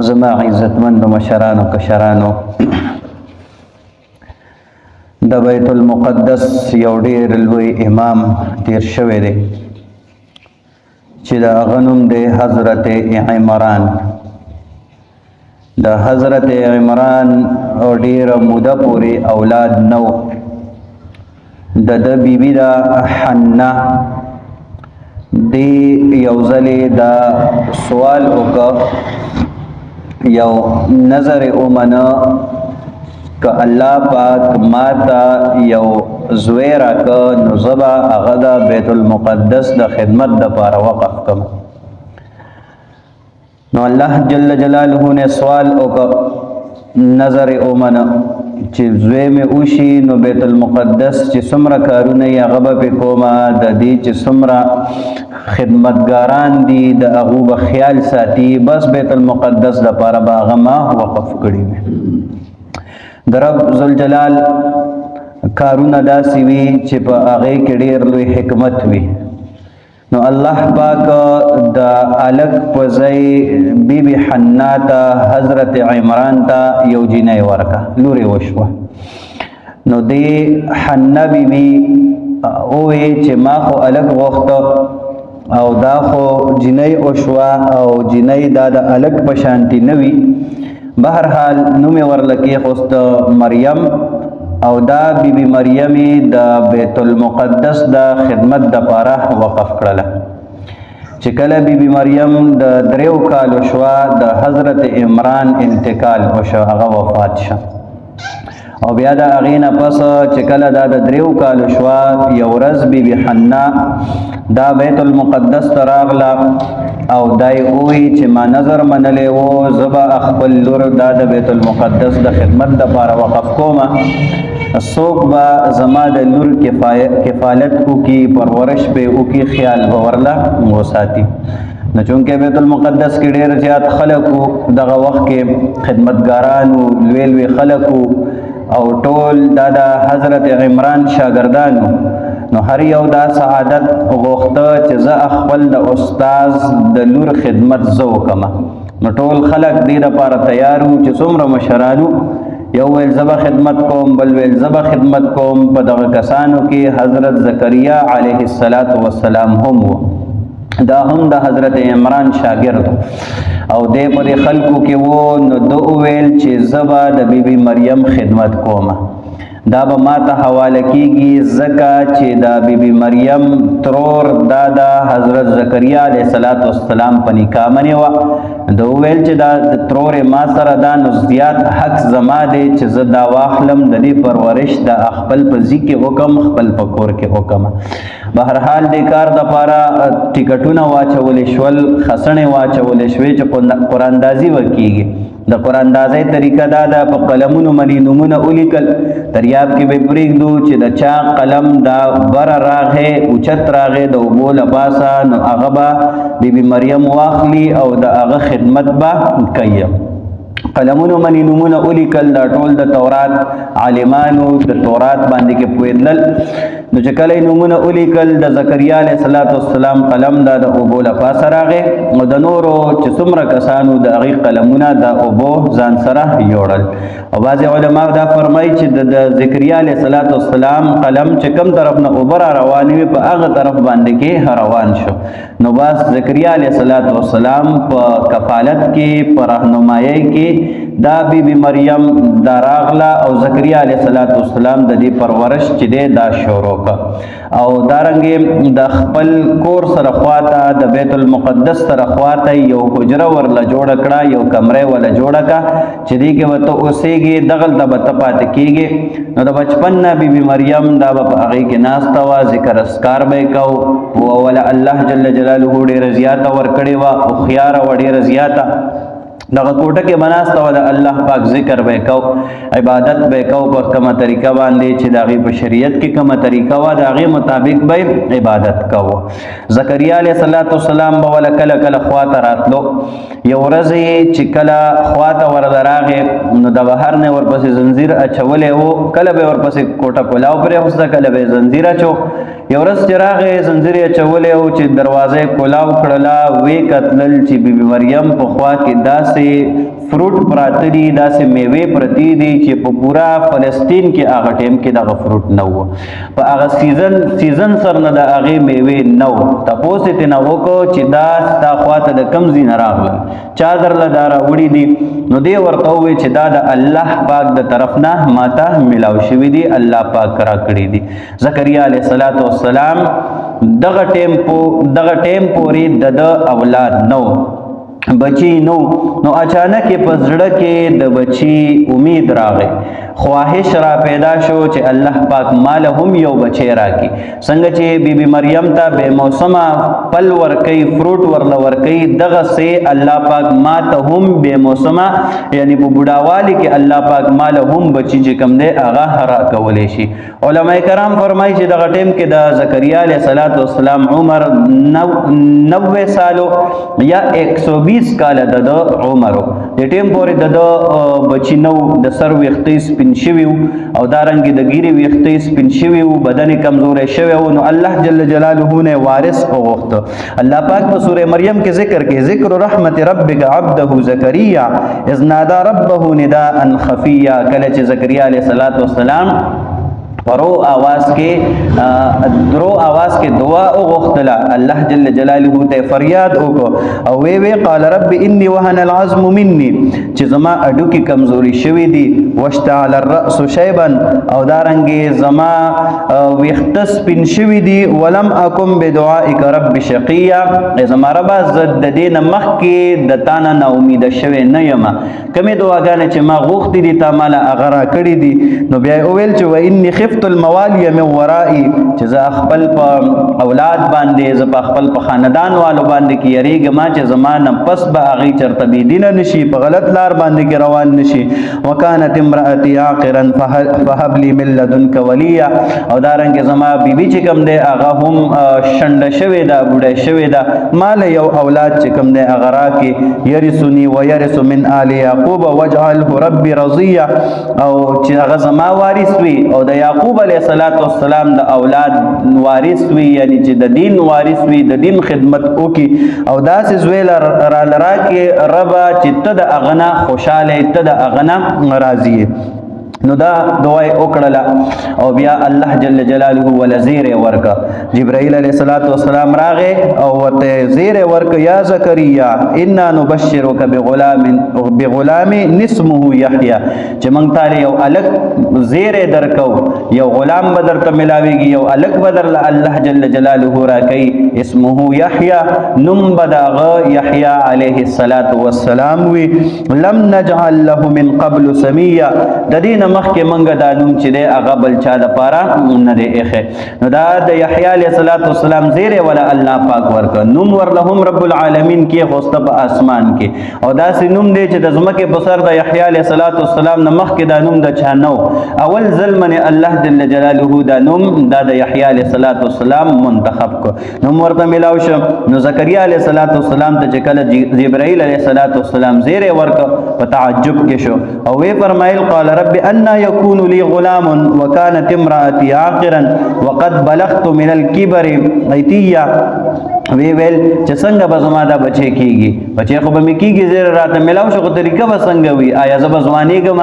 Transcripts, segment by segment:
زما عزتمند مشرانو کشرانو د بیت المقدس یو ډیر لوی امام تیر شوی دی چې د هغه نوم دی حضرت عمران. د حضرت عمران ډیره موده پورې اولاد نو. د بیبي دا حنا دی یو ځلې دا سوال وکړ، یو نظر اومنه که الله پاک ماته یو زوی راکړه نو زه به هغه د بیت المقدس د خدمت دپاره وقف کړم. نو الله جل جلاله نه سوال وکړ، نظر اومنه چې زوی مې وشي نو بیت المقدس چې څومره کارونه یې هغه به پې کومه، د دې چې څومره خدمتګاران دي د هغو به خیال ساتي، بس بیت المقدس دپاره به هغه ما وقف کړي وي. د رب ذوالجلال کارونه داسې وي چې په هغې کې ډېر لوی حکمت وي. نو الله پاک د الک په ځای بیبي حنا ته حضرت عمران ته یو جینۍ ورکړه، لورې وشوه. نو دې حنا بیبي وویې چې ما خو الک غوښته او دا خو جینۍ وشوه او جینۍ دا د الک په شانتي نه وي. بهرحال نوم یې ورله کېښوسته مریم، او دا بیبي مریم د بیت المقدس د خدمت دپاره وقف کړله. چې کله بیبي مریم د 3 کالو شوه د حضرت عمران انتقال وشو، هغه وفات شه. او بیا د هغې نه پس چې کله دا د 3 کالو شوه، یو ورځ بیبي حنا دا بیت المقدس ته راغله او دای ووایي چې ما نظر منلی و زه به خپل لور دا د بیت المقدس د خدمت دپاره وقف کومه، څوک به زما د لور کفالت وکړي، پرورش به وکړي، خیال به ورله وساتي. نو چونکې بیت المقدس کې ډېر زیات خلک وو، دغه وخت کې خدمتګاران وو، لوی لوی خلک وو او ټول دا د حضرت عمران شاګردان وو. نو هر یو دا سعادت غوښته چې زه خپل د استاذ د لور خدمت زه وکړم. نو ټول خلک دې دپاره تیار وو چې څومره مشران وو، یو ویل زه به خدمت کوم، بل ویل زه به خدمت کوم. په دغه کسانو کې حضرت زکریا علیه السلام هم وو، دا هم د حضرت عمران شاګرد او دی په دې خلکو کې وو. نو ده وویل چې زه به د بیبي مریم خدمت کوم، دا به ما ته حواله کېږي ځکه چې دا بیبي مریم ترور دا د حضرت زکریا علیه السلام په نکاح منې وه. ده وویل چې دا ترورې ما سره دا نو زیات حق زما دی چې زه دا واخلم، د دې پرورش د خپل په ځي کې وکړم، خپل په کور کې وکړم. بهرحال دې کار دپاره ټکټونه واچولی شول، خسنې واچولی شوې چې قراندازي وکېږي. د قراندازۍ طریقه دا ده، په قلمونو باندې نومونه ولیکل، دریاب کې به پرېږدو چې د چا قلم دا بره راغی اوچت راغی د اوبو له پاسه، نو هغه به بیبي مریم واخلي او د هغه خدمت به کوي. قلمونو باندې نومونه ولیکل، دا ټول د تورات عالمانو د تورات باندې کې پوهېدل. نو چې کله یې نومونه ولیکل، د زکریا علیه السلام قلم دا د اوبو له پاسه راغی، نو د نورو چې څومره کسانو د هغې قلمونه د اوبو ځان سره یوړل. او بعضې علما دا فرمایي چې د زکریا علیه السلام قلم چې کوم طرف نه اوبه را روانې وي په هغه طرف باندې کې روان شو. نو بس زکریا علیه السلام په کفالت کې، په رهنمایۍ کې دا بیبي مریم دا راغله او زکریا علیه السلام د دې پرورش چې دی دا شروع کړه. او دارنګې د خپل کور سره خواته د بیت المقدس سره خواته یو حجره ورله جوړه کړه، یو کمره وله جوړه کړه چې دې کې به ته اوسېږې، دغلته به ته پاتې کېږې. نو د بچپن نه بیبي مریم دا به په هغې کې ناسته وه، ذکر اذکار به یې کو، وله الله جل جلاله ډېره زیاته ورکړې وه، هوښیاره وه ډېره زیاته. دغه کوټه کې بناسته وه، د الله پاک ذکر به یې کو، عبادت به یې کو په کومه طریقه باندې چې د هغې په شریعت کې کومه طریقه وه د هغې مطابق به یې عبادت کوو. زکریا علیه السلام به وله کله کله خواته راتلو. یو ورځ چې کله خواته ورله راغې نو د بهر نه ورپسې زنځیر اچولی و، کله به یې ورپسې کوټه کلاو پرېښوسته، کله به یې زنځیر اچو. یو ورځ چې راغې زنځیر یې اچولی و چې دروازه یې کلاو کړله، ویې کتلل چې بیبي مریم په خوا کې داسې فروټ پراته دي داسې میوې پرتی دي چې په پورا فلسطین کې هغه ټیم کې دغه فروټ نه و په هغه سیزن سره نه د هغې میوې نه و تپوس یې ترېنه وکړو چې دا ستا خواته د کوم ځای نه راغلل چا درله دا راوړي دي نو دی ورته وویل چې دا د الله پاک د طرف نه ماته میلاو شوي دي الله پاک راکړي دي زکریا علیه السلام دغه ټیم پورې د اولاد نو بچی نو اچانک په زړه کې د بچی امید راغی خواهش را پیدا شو چې الله پاک مال هم یو بچی راکړي څنګه چې بیبي مریم ته بے موسمه پل ورکوي فروټ ورله ورکوي دغسې الله پاک ما ته هم بے موسمه یعنی په بوډاوالي کې الله پاک مال هم بچی چې کوم دی هغه راکولی شي علما کرام فرمایي چې دغه ټیم کې د زکریا علیه السلام عمر 90 سالو یا 120 کاله د عمر د ټیم پورې د بچی نو د سر ویښتې سپین شوي او دارنګې د ګیرې ویښتې سپین شوي بدن یې کمزوری شوی و نو الله جل جلاله نه وارث وغوښته الله پاک په سوره مریم کې ذکر کې ذکر رحمت ربک عبده زکریا اذ نادى ربه نداء خفیا کله چې زکریا علیه السلام درو आवाज کې دعا وغوښتله الله جل جلاله ته فریاد وکړو او وی قال رب انی وهن العظم مني چې زما اډوکې کمزوري شوي دي واشتعل الرأس شیبا او دارنګې زما ویښته سپین شوي دي ولم اکن بدعائک رب شقیا زما ربه زه د دې نه مخکې د تا نه ناامیده شوی نه یم کومې دعاګانې چې ما غوښتې دي تا ماله هغه راکړي دي نو بیا یې وویل چې واني خفت الموالی من ورائي چې زه خپل په اولاد باندې زه په خپل په خاندان والو باندې کې یریږم چې زما نه پس به هغې چېرته بېدینه نشي په غلط لار باندې کې روان نشي وکانت امرأتي عاقرا فهب لي من لدنک ولیا او دارنګې زما بیبي چې کوم دی هغه هم شنډه شوې ده بوډۍ شوې ده ماله یو اولاد چې کوم دی هغه راکې یرثني ویرث من آل یعقوب واجعله ربي رضیا او چې هغه زما وارث وي او د یعقوب علیه السلام د اولاد وارث وي یعنی چې د دین وارث وي د دین خدمت وکړي او داسې زوی راله راکړې ربه چې ته د هغه نه خوشحاله ته د هغه نه راضي نو دا دعا وکړله او بیا الله جل جلاله ول زیره ورکا جبرائیل علیه السلام راغې او ورته زیره ورک یا زکریا انا نبشرک بغلام اسمه یحیی چې موږ تعالی یو الګ زیره درکو یو غلام بدر ته ملاویږي یو الګ بدر الله جل جلاله راکې اسمه یحیی نم بداغه یحیی علیه السلام وی لم نجعل له من قبل سمیا د دین مخکې منګه دا نوم چې دی هغه بل چا دپاره نه دی ایښی نو دا د یحیی علیه السلام زیری ولا الله پاک ورکړه نوم ورله هم رب العالمین کېښوسته په اسمان کې او داسې نوم دی چې د ځمکې په سر د یحیی علیه السلام نه مخکې دا نوم د چا نه اول ځل منې الله جل جلاله دا نوم دا د یحیی علیه السلام منتخب کړ نوم ورته میلاو شو نو زکریا علیه السلام ته چې کله جبرائیل علیه السلام زیری ورکړه په تعجب کې شو او وی فرمایل قال رب أنا يكون لي غلام وكانت امرأتي عاقرا وقد بلغت من الكبر عتيا وی ویل چې څنګه به زما دا بچی کېږي بچی خو به مې کېږي زیر راته میلاو شو خو طریقه به څنګه وي آیا زه به ځوانېږم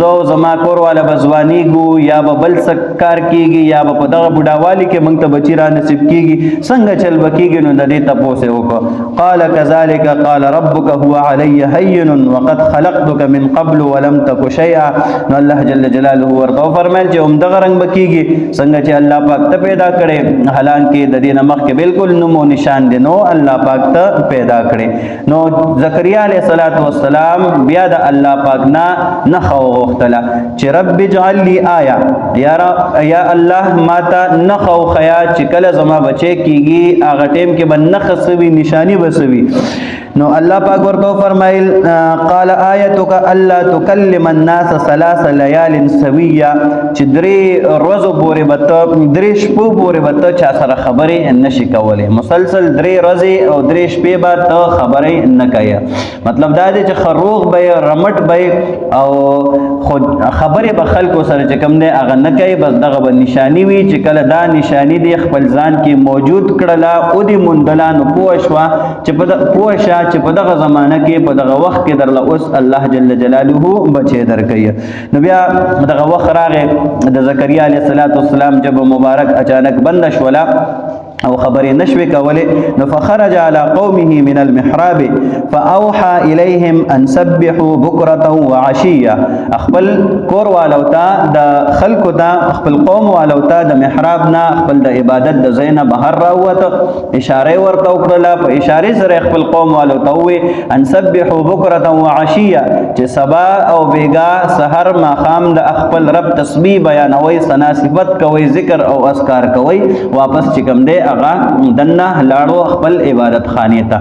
زه زما کور والا به ځوانېږو یا به بل څه کار کېږي یا به په دغه بوډاوالي کې موږ ته بچي را نصیب کېږي څنګه چل به کېږي نو د دې تپوس یې وکړو قال كذلك قال ربك هو علي هين وقد خلقتك من قبل ولم تك شيئا نو الله جل جلاله ورته فرمایل چې همدغه رنګ به کېږي څنګه چې الله پاک ته پیدا کړې حالانکې د دې نه مخکې بالکل نوم نشان دی نو الله پاک ته پیدا کړي نو زکریا علیه السلام بیا د الله پاک نه خو غوښتله چې رب اجعل لي آیه یا الله ماته نه خو خیا چې کله زما بچی کېږي هغه ټیم کې به نښه سوي نشاني به سوي نو الله پاک ورته فرمایل قال آیتک الا تکلم الناس 3 لیال سویا چې درې ورځو پورې به ته درې شپو پورې به ته چا سره خبرې نشي کولی مسلسل 3 ورځې او 3 شپې به ته خبرې نه کوې. مطلب دا دی چې خروغ به رمټ به او خود خبرې به خلکو سره چې کوم دی هغه نه کوي. بس دغه به نشانی وي چې کله دا نشانی دی خپل ځان کې موجود کړله او دې موندله نو پوه شه چې په دغه زمانه کې په دغه وخت کې درله اوس الله جل جلاله بچی درکوي. نو بیا دغه وخت راغی د زکریا علیه السلام جب مبارک اچانک بند شوله او خبرې نشوي کولې. نو فخرج على قومه من المحراب فاوحى اليهم ان سبحوا بكره وعشيه. خپل کور والو ته د خلکو ته خپل قوم والو ته د محراب نه خپل د عبادت د ځای نه بهر راووته. اشاره ورته وکړله په اشارې سره خپل قوم والو ته ووی ان سبحوا بكره وعشيه چې سبا او بیګا سحر ماښام د خپل رب تسبیح بیانوي ثنا صفت کوي ذکر او اذکار کوي. واپس چې کوم دی هغه دنه لاړو خپل عبادت خانې ته.